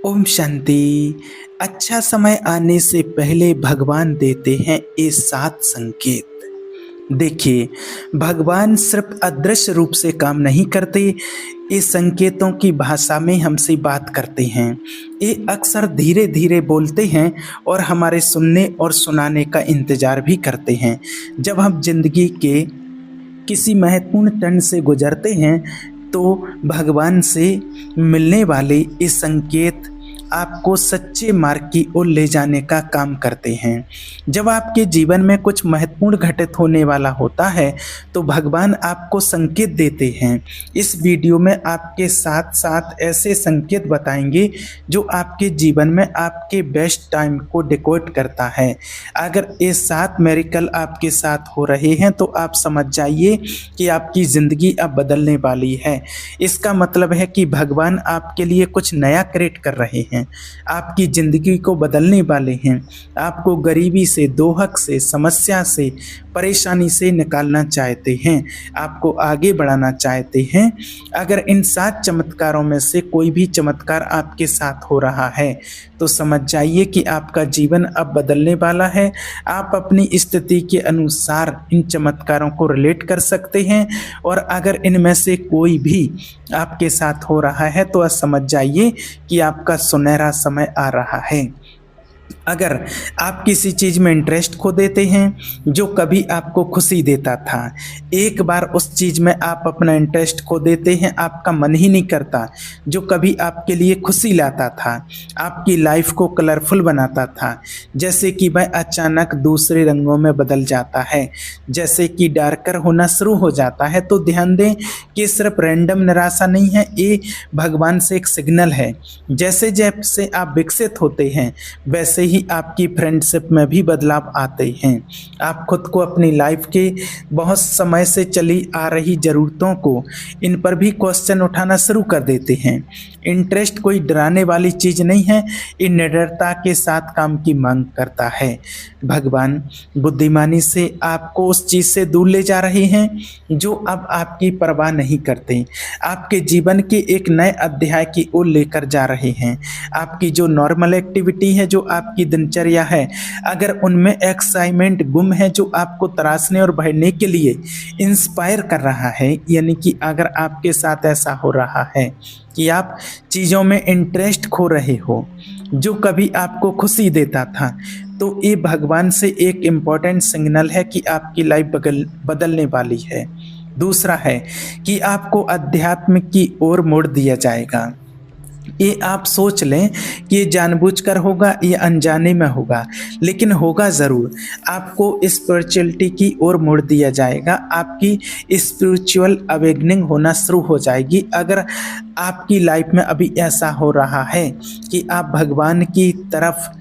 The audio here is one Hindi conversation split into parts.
ओम शांति। अच्छा समय आने से पहले भगवान देते हैं ये 7 संकेत। देखिए, भगवान सिर्फ अदृश्य रूप से काम नहीं करते, ये संकेतों की भाषा में हमसे बात करते हैं। ये अक्सर धीरे धीरे बोलते हैं और हमारे सुनने और सुनाने का इंतजार भी करते हैं। जब हम जिंदगी के किसी महत्वपूर्ण टर्न से गुजरते हैं तो भगवान से मिलने वाले ये संकेत आपको सच्चे मार्ग की ओर ले जाने का काम करते हैं। जब आपके जीवन में कुछ महत्वपूर्ण घटित होने वाला होता है तो भगवान आपको संकेत देते हैं। इस वीडियो में आपके साथ साथ ऐसे संकेत बताएंगे जो आपके जीवन में आपके बेस्ट टाइम को डिकोड करता है। अगर ये 7 मेरिकल आपके साथ हो रहे हैं तो आप समझ जाइए कि आपकी ज़िंदगी अब बदलने वाली है। इसका मतलब है कि भगवान आपके लिए कुछ नया क्रिएट कर रहे हैं, आपकी ज़िंदगी को बदलने वाले हैं, आपको गरीबी से, दोहक से, समस्या से, परेशानी से निकालना चाहते हैं, आपको आगे बढ़ाना चाहते हैं। अगर इन 7 चमत्कारों में से कोई भी चमत्कार आपके साथ हो रहा है तो समझ जाइए कि आपका जीवन अब बदलने वाला है। आप अपनी स्थिति के अनुसार इन चमत्कारों को रिलेट कर सकते हैं और अगर इनमें से कोई भी आपके साथ हो रहा है तो समझ जाइए कि आपका सुनहरा समय आ रहा है। अगर आप किसी चीज़ में इंटरेस्ट खो देते हैं जो कभी आपको खुशी देता था, एक बार उस चीज़ में आप अपना इंटरेस्ट खो देते हैं, आपका मन ही नहीं करता, जो कभी आपके लिए खुशी लाता था, आपकी लाइफ को कलरफुल बनाता था, जैसे कि वह अचानक दूसरे रंगों में बदल जाता है, जैसे कि डार्कर होना शुरू हो जाता है, तो ध्यान दें कि सिर्फ रैंडम निराशा नहीं है, ये भगवान से एक सिग्नल है। जैसे जैसे आप विकसित होते हैं वैसे ही आपकी फ्रेंडशिप में भी बदलाव आते हैं। आप खुद को अपनी लाइफ के बहुत समय से चली आ रही ज़रूरतों को इन पर भी क्वेश्चन उठाना शुरू कर देते हैं। इंटरेस्ट कोई डराने वाली चीज़ नहीं है, ये निडरता के साथ काम की मांग करता है। भगवान बुद्धिमानी से आपको उस चीज़ से दूर ले जा रहे हैं जो अब आपकी परवाह नहीं करते, आपके जीवन के एक नए अध्याय की ओर लेकर जा रहे हैं। आपकी जो नॉर्मल एक्टिविटी है, जो आपकी दिनचर्या है, अगर उनमें एक्साइटमेंट गुम है जो आपको तराशने और बढ़ने के लिए इंस्पायर कर रहा है, यानी कि अगर आपके साथ ऐसा हो रहा है कि आप चीज़ों में इंटरेस्ट खो रहे हो जो कभी आपको खुशी देता था, तो ये भगवान से एक इम्पॉर्टेंट सिग्नल है कि आपकी लाइफ बदलने वाली है। दूसरा है कि आपको अध्यात्म की ओर मोड़ दिया जाएगा। ये आप सोच लें कि ये जानबूझकर होगा या अनजाने में होगा, लेकिन होगा ज़रूर। आपको स्पिरिचुअलिटी की ओर मोड़ दिया जाएगा, आपकी स्पिरिचुअल अवेकनिंग होना शुरू हो जाएगी। अगर आपकी लाइफ में अभी ऐसा हो रहा है कि आप भगवान की तरफ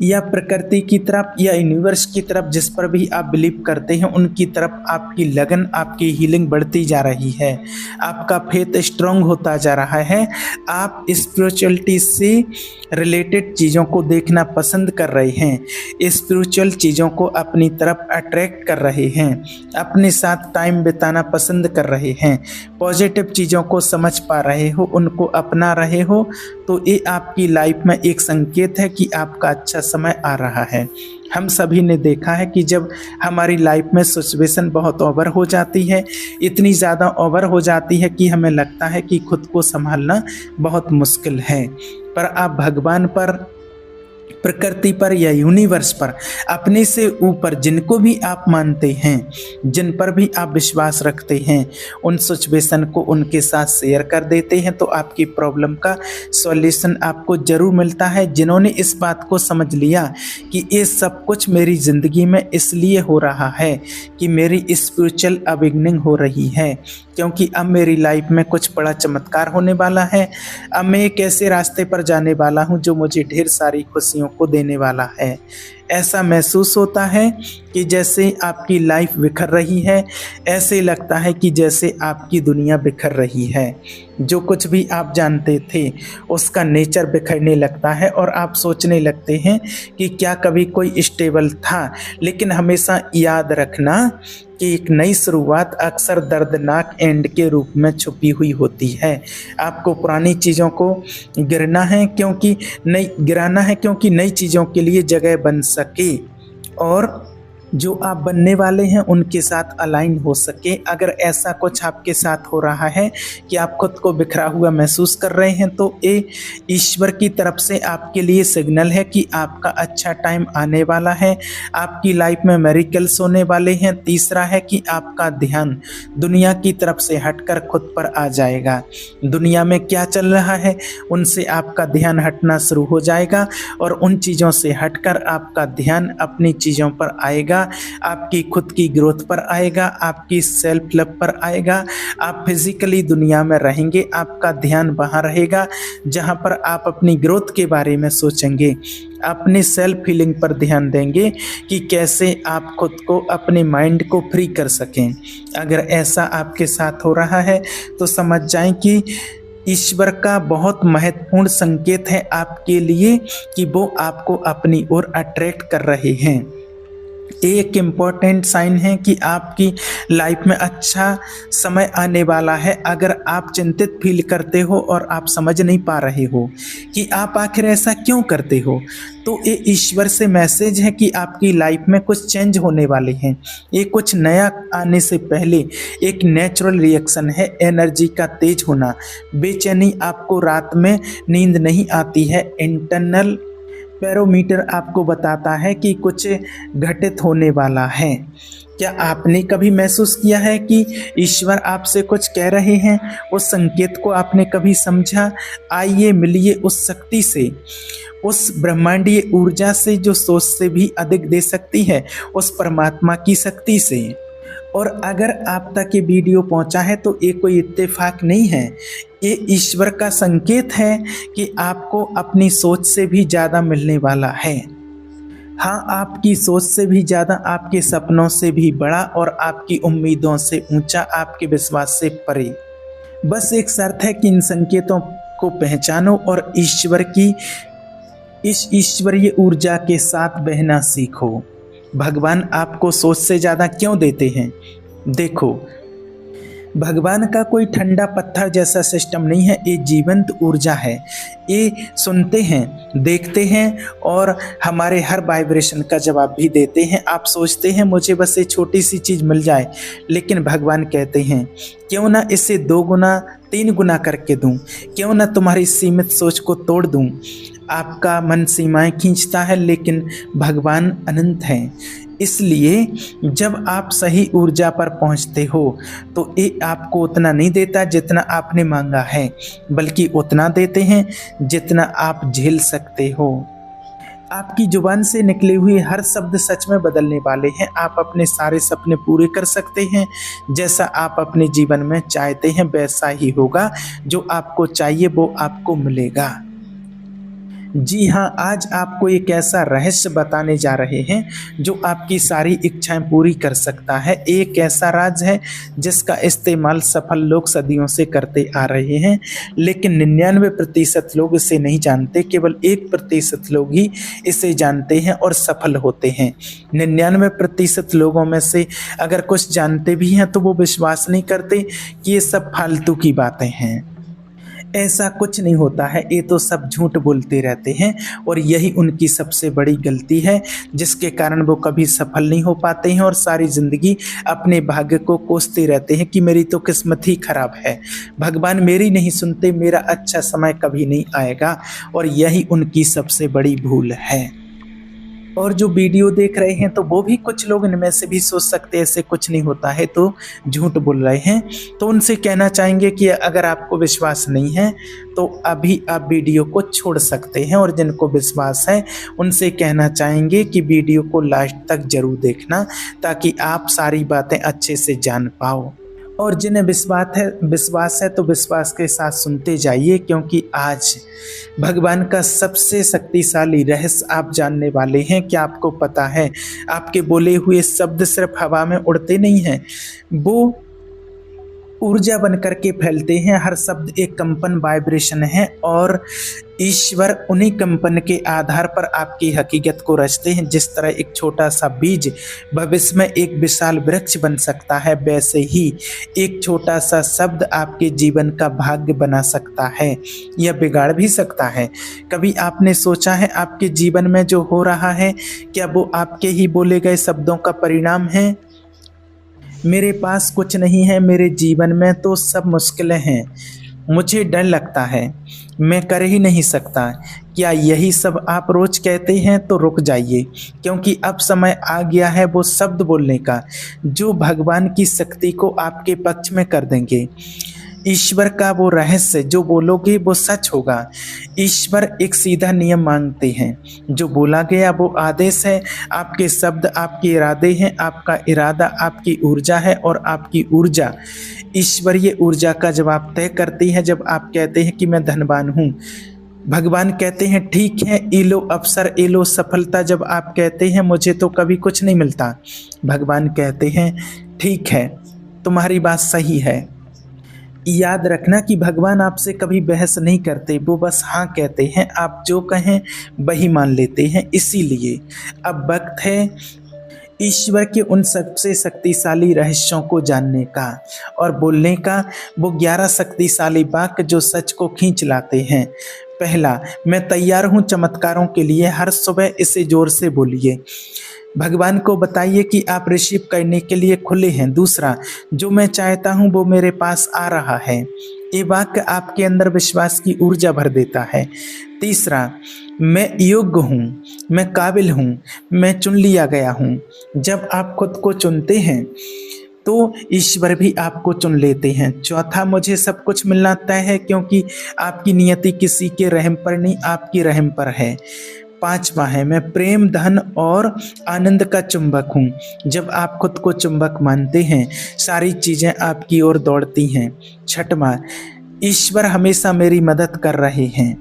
या प्रकृति की तरफ या यूनिवर्स की तरफ, जिस पर भी आप बिलीव करते हैं, उनकी तरफ आपकी लगन, आपकी हीलिंग बढ़ती जा रही है, आपका फेथ स्ट्रांग होता जा रहा है, आप स्पिरिचुअलिटी से रिलेटेड चीज़ों को देखना पसंद कर रहे हैं, स्पिरिचुअल चीज़ों को अपनी तरफ अट्रैक्ट कर रहे हैं, अपने साथ टाइम बिताना पसंद कर रहे हैं, पॉजिटिव चीज़ों को समझ पा रहे हो, उनको अपना रहे हो, तो ये आपकी लाइफ में एक संकेत है कि आपका अच्छा समय आ रहा है। हम सभी ने देखा है कि जब हमारी लाइफ में सिचुएशन बहुत ओवर हो जाती है, इतनी ज़्यादा ओवर हो जाती है कि हमें लगता है कि खुद को संभालना बहुत मुश्किल है, पर आप भगवान पर, प्रकृति पर या यूनिवर्स पर, अपने से ऊपर जिनको भी आप मानते हैं, जिन पर भी आप विश्वास रखते हैं, उन सिचुएशन को उनके साथ शेयर कर देते हैं तो आपकी प्रॉब्लम का सॉल्यूशन आपको ज़रूर मिलता है। जिन्होंने इस बात को समझ लिया कि ये सब कुछ मेरी ज़िंदगी में इसलिए हो रहा है कि मेरी स्पिरिचुअल अवेकनिंग हो रही है, क्योंकि अब मेरी लाइफ में कुछ बड़ा चमत्कार होने वाला है, अब मैं एक ऐसे रास्ते पर जाने वाला हूँ जो मुझे ढेर सारी खुशियों को देने वाला है। ऐसा महसूस होता है कि जैसे आपकी लाइफ बिखर रही है, ऐसे लगता है कि जैसे आपकी दुनिया बिखर रही है। जो कुछ भी आप जानते थे उसका नेचर बिखरने लगता है और आप सोचने लगते हैं कि क्या कभी कोई स्टेबल था। लेकिन हमेशा याद रखना कि एक नई शुरुआत अक्सर दर्दनाक एंड के रूप में छुपी हुई होती है। आपको पुरानी चीज़ों को गिराना है क्योंकि नई चीज़ों के लिए जगह बन सके और जो आप बनने वाले हैं उनके साथ अलाइन हो सके। अगर ऐसा कुछ आपके साथ हो रहा है कि आप खुद को बिखरा हुआ महसूस कर रहे हैं तो ये ईश्वर की तरफ से आपके लिए सिग्नल है कि आपका अच्छा टाइम आने वाला है, आपकी लाइफ में मिरेकल्स होने वाले हैं। तीसरा है कि आपका ध्यान दुनिया की तरफ से हटकर खुद पर आ जाएगा। दुनिया में क्या चल रहा है उनसे आपका ध्यान हटना शुरू हो जाएगा और उन चीज़ों से हटकर आपका ध्यान अपनी चीज़ों पर आएगा, आपकी खुद की ग्रोथ पर आएगा, आपकी सेल्फ लव पर आएगा। आप फिजिकली दुनिया में रहेंगे, आपका ध्यान वहाँ रहेगा जहाँ पर आप अपनी ग्रोथ के बारे में सोचेंगे, अपने सेल्फ हीलिंग पर ध्यान देंगे कि कैसे आप खुद को, अपने माइंड को फ्री कर सकें। अगर ऐसा आपके साथ हो रहा है तो समझ जाएं कि ईश्वर का बहुत महत्वपूर्ण संकेत है आपके लिए कि वो आपको अपनी ओर अट्रैक्ट कर रहे हैं। एक इम्पॉर्टेंट साइन है कि आपकी लाइफ में अच्छा समय आने वाला है। अगर आप चिंतित फील करते हो और आप समझ नहीं पा रहे हो कि आप आखिर ऐसा क्यों करते हो, तो ये ईश्वर से मैसेज है कि आपकी लाइफ में कुछ चेंज होने वाले हैं। ये कुछ नया आने से पहले एक नेचुरल रिएक्शन है। एनर्जी का तेज होना, बेचैनी, आपको रात में नींद नहीं आती है, इंटरनल बैरोमीटर आपको बताता है कि कुछ घटित होने वाला है। क्या आपने कभी महसूस किया है कि ईश्वर आपसे कुछ कह रहे हैं? उस संकेत को आपने कभी समझा? आइए मिलिए उस शक्ति से, उस ब्रह्मांडीय ऊर्जा से जो सोच से भी अधिक दे सकती है, उस परमात्मा की शक्ति से। और अगर आप तक ये वीडियो पहुंचा है तो ये कोई इत्तेफाक नहीं है, ये ईश्वर का संकेत है कि आपको अपनी सोच से भी ज़्यादा मिलने वाला है। हाँ, आपकी सोच से भी ज़्यादा, आपके सपनों से भी बड़ा और आपकी उम्मीदों से ऊंचा, आपके विश्वास से परे। बस एक शर्त है कि इन संकेतों को पहचानो और इस ईश्वरीय ऊर्जा के साथ बहना सीखो। भगवान आपको सोच से ज़्यादा क्यों देते हैं? देखो, भगवान का कोई ठंडा पत्थर जैसा सिस्टम नहीं है, ये जीवंत ऊर्जा है। ये सुनते हैं, देखते हैं और हमारे हर वाइब्रेशन का जवाब भी देते हैं। आप सोचते हैं मुझे बस ये छोटी सी चीज़ मिल जाए, लेकिन भगवान कहते हैं क्यों ना इसे 2 गुना 3 गुना करके दूं, क्यों ना तुम्हारी सीमित सोच को तोड़ दूं। आपका मन सीमाएं खींचता है लेकिन भगवान अनंत हैं। इसलिए जब आप सही ऊर्जा पर पहुंचते हो तो ये आपको उतना नहीं देता जितना आपने मांगा है, बल्कि उतना देते हैं जितना आप झेल सकते हो। आपकी जुबान से निकले हुए हर शब्द सच में बदलने वाले हैं। आप अपने सारे सपने पूरे कर सकते हैं। जैसा आप अपने जीवन में चाहते हैं वैसा ही होगा। जो आपको चाहिए वो आपको मिलेगा। जी हाँ, आज आपको एक ऐसा रहस्य बताने जा रहे हैं जो आपकी सारी इच्छाएं पूरी कर सकता है। एक ऐसा राज है जिसका इस्तेमाल सफल लोग सदियों से करते आ रहे हैं, लेकिन 99% लोग इसे नहीं जानते। केवल 1% लोग ही इसे जानते हैं और सफल होते हैं। 99% लोगों में से अगर कुछ जानते भी हैं तो वो विश्वास नहीं करते कि ये सब फालतू की बातें हैं। ऐसा कुछ नहीं होता है, ये तो सब झूठ बोलते रहते हैं और यही उनकी सबसे बड़ी गलती है, जिसके कारण वो कभी सफल नहीं हो पाते हैं और सारी ज़िंदगी अपने भाग्य को कोसते रहते हैं कि मेरी तो किस्मत ही खराब है, भगवान मेरी नहीं सुनते, मेरा अच्छा समय कभी नहीं आएगा। और यही उनकी सबसे बड़ी भूल है। और जो वीडियो देख रहे हैं तो वो भी कुछ लोग इनमें से भी सोच सकते हैं ऐसे कुछ नहीं होता है, तो झूठ बोल रहे हैं। तो उनसे कहना चाहेंगे कि अगर आपको विश्वास नहीं है तो अभी आप वीडियो को छोड़ सकते हैं, और जिनको विश्वास है उनसे कहना चाहेंगे कि वीडियो को लास्ट तक जरूर देखना ताकि आप सारी बातें अच्छे से जान पाओ। और जिन्हें विश्वास है तो विश्वास के साथ सुनते जाइए, क्योंकि आज भगवान का सबसे शक्तिशाली रहस्य आप जानने वाले हैं। क्या आपको पता है आपके बोले हुए शब्द सिर्फ हवा में उड़ते नहीं हैं, वो ऊर्जा बन करके फैलते हैं। हर शब्द एक कंपन वाइब्रेशन है और ईश्वर उन्हीं कंपन के आधार पर आपकी हकीकत को रचते हैं। जिस तरह एक छोटा सा बीज भविष्य में एक विशाल वृक्ष बन सकता है, वैसे ही एक छोटा सा शब्द आपके जीवन का भाग्य बना सकता है या बिगाड़ भी सकता है। कभी आपने सोचा है आपके जीवन में जो हो रहा है, क्या वो आपके ही बोले गए शब्दों का परिणाम है? मेरे पास कुछ नहीं है, मेरे जीवन में तो सब मुश्किलें हैं, मुझे डर लगता है, मैं कर ही नहीं सकता। क्या यही सब आप रोज कहते हैं? तो रुक जाइए, क्योंकि अब समय आ गया है वो शब्द बोलने का जो भगवान की शक्ति को आपके पक्ष में कर देंगे। ईश्वर का वो रहस्य जो बोलोगे वो सच होगा। ईश्वर एक सीधा नियम मांगते हैं, जो बोला गया वो आदेश है। आपके शब्द आपके इरादे हैं, आपका इरादा आपकी ऊर्जा है और आपकी ऊर्जा ईश्वरीय ऊर्जा का जवाब तय करती है। जब आप कहते हैं कि मैं धनवान हूँ, भगवान कहते हैं ठीक है, ये लो अवसर, ये लो सफलता। जब आप कहते हैं मुझे तो कभी कुछ नहीं मिलता, भगवान कहते हैं ठीक है, तुम्हारी बात सही है। याद रखना कि भगवान आपसे कभी बहस नहीं करते, वो बस हाँ कहते हैं, आप जो कहें वही मान लेते हैं। इसीलिए अब वक्त है ईश्वर के उन सबसे शक्तिशाली रहस्यों को जानने का और बोलने का। वो 11 शक्तिशाली वाक्य जो सच को खींच लाते हैं। पहला, मैं तैयार हूँ चमत्कारों के लिए। हर सुबह इसे जोर से बोलिए। भगवान को बताइए कि आप रिसीव करने के लिए खुले हैं। दूसरा, जो मैं चाहता हूँ वो मेरे पास आ रहा है। ये वाक्य आपके अंदर विश्वास की ऊर्जा भर देता है। तीसरा, मैं योग्य हूँ, मैं काबिल हूँ, मैं चुन लिया गया हूँ। जब आप खुद को चुनते हैं तो ईश्वर भी आपको चुन लेते हैं। चौथा, मुझे सब कुछ मिलना तय है, क्योंकि आपकी नियति किसी के रहम पर नहीं, आपकी रहम पर है। पांचवा है, मैं प्रेम, धन और आनंद का चुंबक हूँ। जब आप खुद को चुंबक मानते हैं, सारी चीज़ें आपकी ओर दौड़ती हैं। छठवां, ईश्वर हमेशा मेरी मदद कर रहे हैं,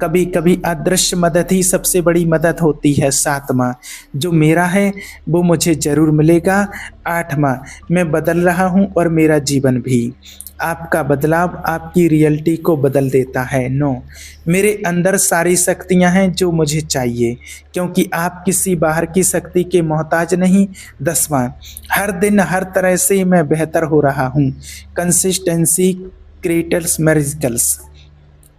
कभी कभी अदृश्य मदद ही सबसे बड़ी मदद होती है। सातवां, जो मेरा है वो मुझे ज़रूर मिलेगा। आठवां, मैं बदल रहा हूँ और मेरा जीवन भी। आपका बदलाव आपकी रियलिटी को बदल देता है। 9, मेरे अंदर सारी शक्तियाँ हैं जो मुझे चाहिए, क्योंकि आप किसी बाहर की शक्ति के मोहताज नहीं। 10वां, हर दिन हर तरह से मैं बेहतर हो रहा हूँ। Consistency creates miracles.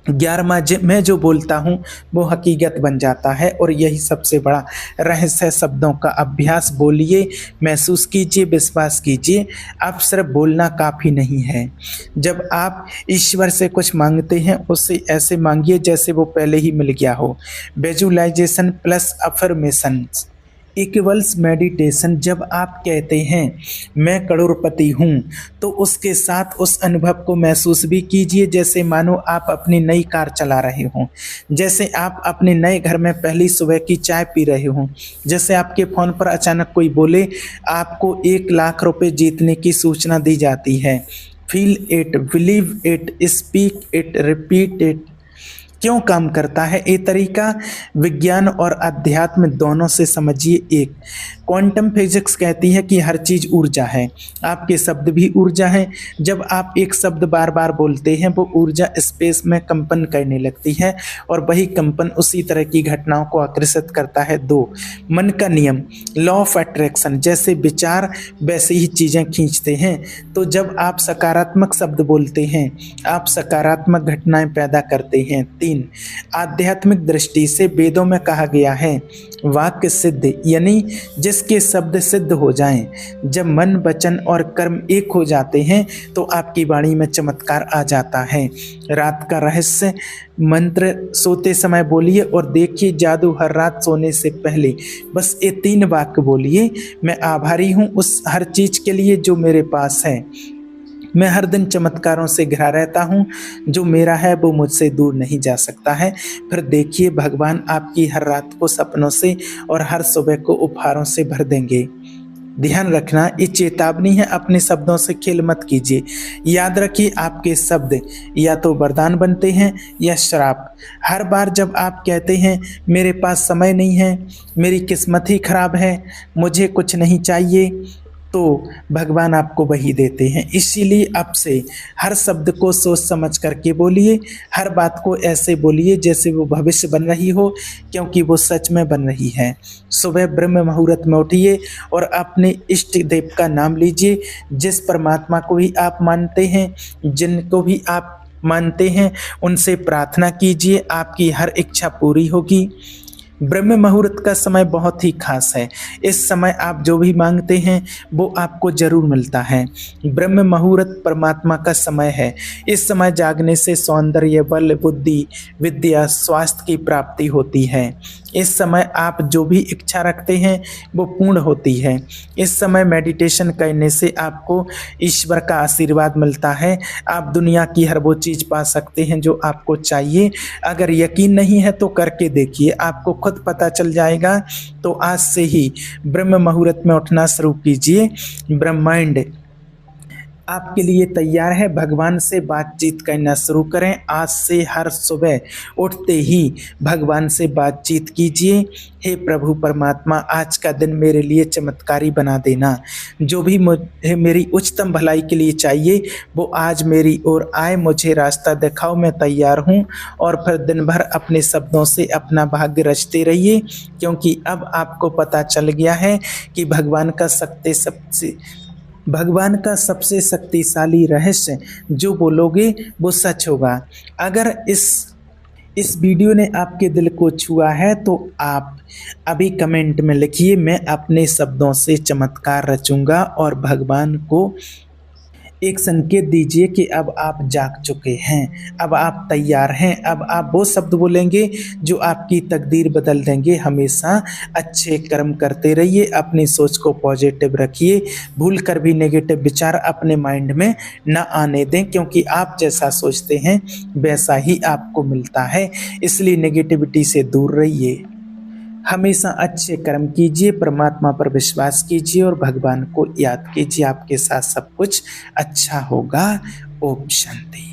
11वां, मैं जो बोलता हूँ वो हकीकत बन जाता है। और यही सबसे बड़ा रहस्य है शब्दों का अभ्यास। बोलिए, महसूस कीजिए, विश्वास कीजिए। अब सिर्फ बोलना काफ़ी नहीं है। जब आप ईश्वर से कुछ मांगते हैं, उससे ऐसे मांगिए जैसे वो पहले ही मिल गया हो। Visualization plus affirmations equals meditation. जब आप कहते हैं मैं करोड़पति हूँ, तो उसके साथ उस अनुभव को महसूस भी कीजिए, जैसे मानो आप अपनी नई कार चला रहे हों, जैसे आप अपने नए घर में पहली सुबह की चाय पी रहे हों, जैसे आपके फ़ोन पर अचानक कोई बोले आपको 1 लाख रुपए जीतने की सूचना दी जाती है। Feel it, believe it, speak it, repeat it. क्यों काम करता है ये तरीका? विज्ञान और अध्यात्म दोनों से समझिए। एक, क्वांटम फिजिक्स कहती है कि हर चीज़ ऊर्जा है, आपके शब्द भी ऊर्जा हैं। जब आप एक शब्द बार बार बोलते हैं, वो ऊर्जा स्पेस में कंपन करने लगती है और वही कंपन उसी तरह की घटनाओं को आकर्षित करता है। 2, मन का नियम, लॉ ऑफ अट्रैक्शन। जैसे विचार वैसे ही चीज़ें खींचते हैं। तो जब आप सकारात्मक शब्द बोलते हैं, आप सकारात्मक घटनाएं पैदा करते हैं। 3, आध्यात्मिक दृष्टि से वेदों में कहा गया है वाक्य सिद्ध, यानी जिसके शब्द सिद्ध हो जाएं। जब मन, वचन और कर्म एक हो जाते हैं तो आपकी वाणी में चमत्कार आ जाता है। रात का रहस्य मंत्र सोते समय बोलिए और देखिए जादू हर रात सोने से पहले। बस ये 3 वाक्य बोलिए। मैं आभारी हूँ उस हर चीज़ के लिए जो मेरे पास है। मैं हर दिन चमत्कारों से घिरा रहता हूँ, जो मेरा है वो मुझसे दूर नहीं जा सकता है। फिर देखिए भगवान आपकी हर रात को सपनों से और हर सुबह को उपहारों से भर देंगे। ध्यान रखना, ये चेतावनी है, अपने शब्दों से खेल मत कीजिए। याद रखिए, आपके शब्द या तो वरदान बनते हैं या श्राप। हर बार जब आप कहते हैं मेरे पास समय नहीं है, मेरी किस्मत ही खराब है, मुझे कुछ नहीं चाहिए, तो भगवान आपको वही देते हैं। इसीलिए अब से हर शब्द को सोच समझ करके बोलिए, हर बात को ऐसे बोलिए जैसे वो भविष्य बन रही हो, क्योंकि वो सच में बन रही है। सुबह ब्रह्म मुहूर्त में उठिए और अपने इष्ट देव का नाम लीजिए। जिस परमात्मा को भी आप मानते हैं, जिनको भी आप मानते हैं, उनसे प्रार्थना कीजिए, आपकी हर इच्छा पूरी होगी। ब्रह्म मुहूर्त का समय बहुत ही खास है। इस समय आप जो भी मांगते हैं वो आपको जरूर मिलता है। ब्रह्म मुहूर्त परमात्मा का समय है। इस समय जागने से सौंदर्य, बल, बुद्धि, विद्या, स्वास्थ्य की प्राप्ति होती है। इस समय आप जो भी इच्छा रखते हैं वो पूर्ण होती है। इस समय मेडिटेशन करने से आपको ईश्वर का आशीर्वाद मिलता है। आप दुनिया की हर वो चीज़ पा सकते हैं जो आपको चाहिए। अगर यकीन नहीं है तो करके देखिए, आपको खुद पता चल जाएगा। तो आज से ही ब्रह्म मुहूर्त में उठना शुरू कीजिए। ब्रह्मांड आपके लिए तैयार है। भगवान से बातचीत करना शुरू करें। आज से हर सुबह उठते ही भगवान से बातचीत कीजिए। हे प्रभु परमात्मा, आज का दिन मेरे लिए चमत्कारी बना देना। जो भी मुझे मेरी उच्चतम भलाई के लिए चाहिए वो आज मेरी ओर आए, मुझे रास्ता दिखाओ, मैं तैयार हूँ। और फिर दिन भर अपने शब्दों से अपना भाग्य रचते रहिए, क्योंकि अब आपको पता चल गया है कि भगवान का सबसे शक्तिशाली रहस्य जो बोलोगे वो सच होगा। अगर इस वीडियो ने आपके दिल को छुआ है तो आप अभी कमेंट में लिखिए, मैं अपने शब्दों से चमत्कार रचूंगा, और भगवान को एक संकेत दीजिए कि अब आप जाग चुके हैं, अब आप तैयार हैं। अब आप वो शब्द बोलेंगे जो आपकी तकदीर बदल देंगे। हमेशा अच्छे कर्म करते रहिए, अपनी सोच को पॉजिटिव रखिए, भूल कर भी नेगेटिव विचार अपने माइंड में न आने दें, क्योंकि आप जैसा सोचते हैं वैसा ही आपको मिलता है। इसलिए नेगेटिविटी से दूर रहिए। हमेशा अच्छे कर्म कीजिए, परमात्मा पर विश्वास कीजिए और भगवान को याद कीजिए। आपके साथ सब कुछ अच्छा होगा। ओम शांति।